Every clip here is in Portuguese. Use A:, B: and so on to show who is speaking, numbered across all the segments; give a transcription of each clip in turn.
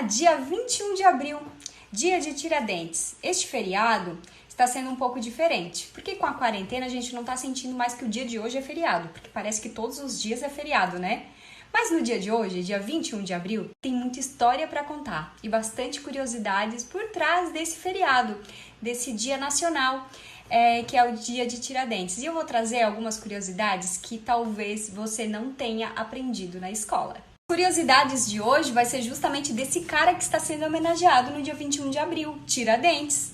A: Dia 21 de abril, dia de Tiradentes. Este feriado está sendo um pouco diferente, porque com a quarentena a gente não está sentindo mais que o dia de hoje é feriado, porque parece que todos os dias é feriado, né? Mas no dia de hoje, dia 21 de abril, tem muita história para contar e bastante curiosidades por trás desse feriado, desse dia nacional, que é o dia de Tiradentes. E eu vou trazer algumas curiosidades que talvez você não tenha aprendido na escola. Curiosidades de hoje vai ser justamente desse cara que está sendo homenageado no dia 21 de abril, Tiradentes.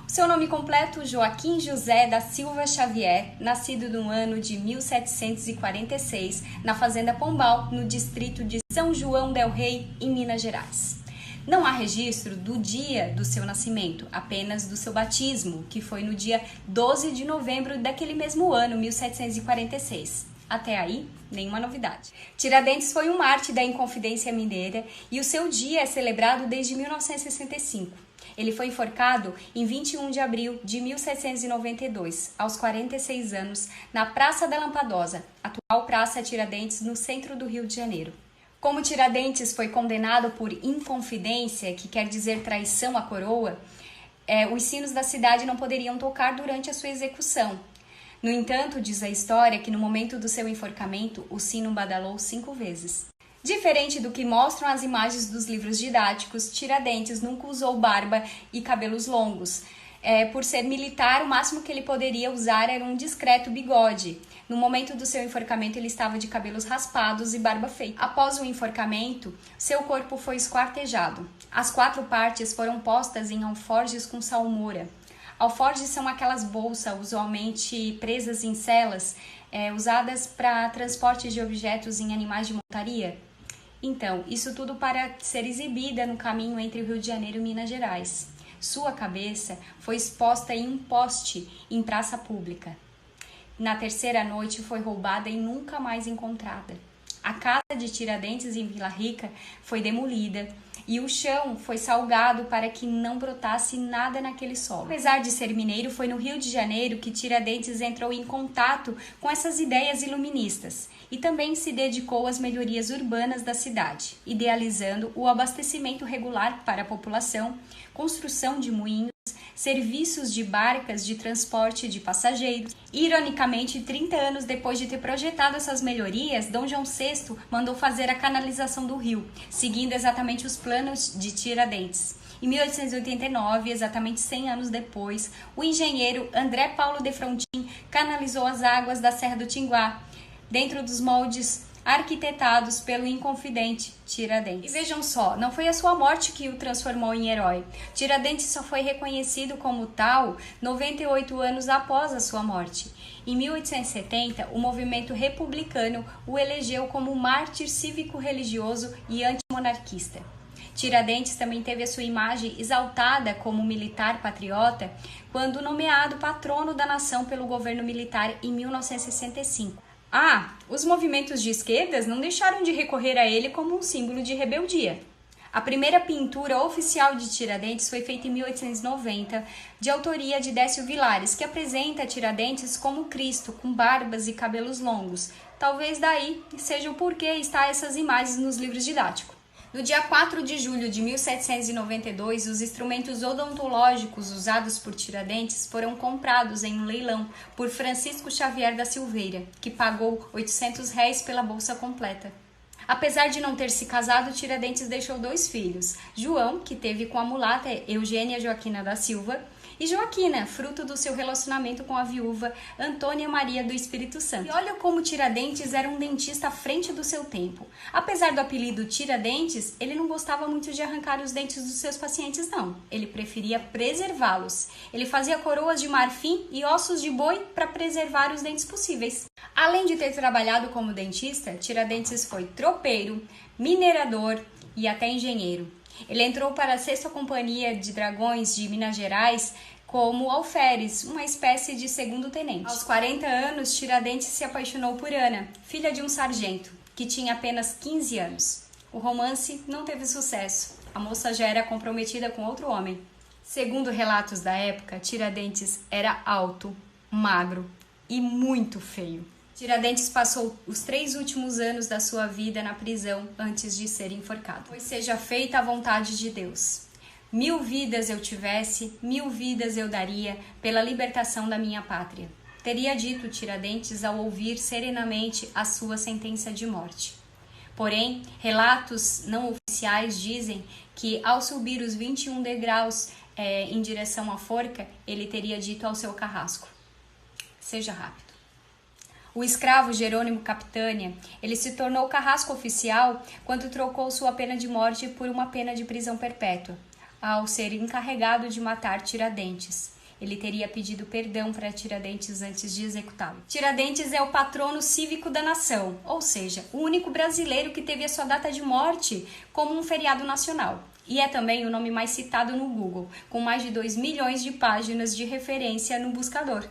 A: O seu nome completo, Joaquim José da Silva Xavier, nascido no ano de 1746, na Fazenda Pombal, no distrito de São João del Rei, em Minas Gerais. Não há registro do dia do seu nascimento, apenas do seu batismo, que foi no dia 12 de novembro daquele mesmo ano, 1746. Até aí, nenhuma novidade. Tiradentes foi um mártir da Inconfidência Mineira e o seu dia é celebrado desde 1965. Ele foi enforcado em 21 de abril de 1792, aos 46 anos, na Praça da Lampadosa, atual Praça Tiradentes, no centro do Rio de Janeiro. Como Tiradentes foi condenado por inconfidência, que quer dizer traição à coroa, os sinos da cidade não poderiam tocar durante a sua execução. No entanto, diz a história que no momento do seu enforcamento, o sino badalou 5 vezes. Diferente do que mostram as imagens dos livros didáticos, Tiradentes nunca usou barba e cabelos longos. Por ser militar, o máximo que ele poderia usar era um discreto bigode. No momento do seu enforcamento, ele estava de cabelos raspados e barba feita. Após o enforcamento, seu corpo foi esquartejado. As 4 partes foram postas em alforjes com salmoura. Alforjes são aquelas bolsas usualmente presas em celas, usadas para transporte de objetos em animais de montaria. Então, isso tudo para ser exibida no caminho entre o Rio de Janeiro e Minas Gerais. Sua cabeça foi exposta em um poste em praça pública. Na 3ª noite foi roubada e nunca mais encontrada. A casa de Tiradentes em Vila Rica foi demolida e o chão foi salgado para que não brotasse nada naquele solo. Apesar de ser mineiro, foi no Rio de Janeiro que Tiradentes entrou em contato com essas ideias iluministas e também se dedicou às melhorias urbanas da cidade, idealizando o abastecimento regular para a população, construção de moinhos, serviços de barcas de transporte de passageiros. Ironicamente, 30 anos depois de ter projetado essas melhorias, Dom João VI mandou fazer a canalização do rio, seguindo exatamente os planos de Tiradentes. Em 1889, exatamente 100 anos depois, o engenheiro André Paulo de Frontin canalizou as águas da Serra do Tinguá, dentro dos moldes arquitetados pelo inconfidente Tiradentes. E vejam só, não foi a sua morte que o transformou em herói. Tiradentes só foi reconhecido como tal 98 anos após a sua morte. Em 1870, o movimento republicano o elegeu como mártir cívico-religioso e antimonarquista. Tiradentes também teve a sua imagem exaltada como militar patriota quando nomeado patrono da nação pelo governo militar em 1965. Os movimentos de esquerdas não deixaram de recorrer a ele como um símbolo de rebeldia. A primeira pintura oficial de Tiradentes foi feita em 1890, de autoria de Décio Vilares, que apresenta Tiradentes como Cristo, com barbas e cabelos longos. Talvez daí seja o porquê está essas imagens nos livros didáticos. No dia 4 de julho de 1792, os instrumentos odontológicos usados por Tiradentes foram comprados em um leilão por Francisco Xavier da Silveira, que pagou R$800 pela bolsa completa. Apesar de não ter se casado, Tiradentes deixou 2 filhos, João, que teve com a mulata Eugênia Joaquina da Silva, e Joaquina, fruto do seu relacionamento com a viúva Antônia Maria do Espírito Santo. E olha como Tiradentes era um dentista à frente do seu tempo. Apesar do apelido Tiradentes, ele não gostava muito de arrancar os dentes dos seus pacientes, não. Ele preferia preservá-los. Ele fazia coroas de marfim e ossos de boi para preservar os dentes possíveis. Além de ter trabalhado como dentista, Tiradentes foi tropeiro, minerador e até engenheiro. Ele entrou para a 6ª Companhia de Dragões de Minas Gerais como alferes, uma espécie de segundo-tenente. Aos 40 anos, Tiradentes se apaixonou por Ana, filha de um sargento, que tinha apenas 15 anos. O romance não teve sucesso. A moça já era comprometida com outro homem. Segundo relatos da época, Tiradentes era alto, magro e muito feio. Tiradentes passou os 3 últimos anos da sua vida na prisão antes de ser enforcado. Pois seja feita a vontade de Deus. 1000 vidas eu tivesse, 1000 vidas eu daria pela libertação da minha pátria. Teria dito Tiradentes ao ouvir serenamente a sua sentença de morte. Porém, relatos não oficiais dizem que ao subir os 21 degraus em direção à forca, ele teria dito ao seu carrasco: seja rápido. O escravo Jerônimo Capitânia, ele se tornou carrasco oficial quando trocou sua pena de morte por uma pena de prisão perpétua, ao ser encarregado de matar Tiradentes. Ele teria pedido perdão para Tiradentes antes de executá-lo. Tiradentes é o patrono cívico da nação, ou seja, o único brasileiro que teve a sua data de morte como um feriado nacional. E é também o nome mais citado no Google, com mais de 2 milhões de páginas de referência no buscador.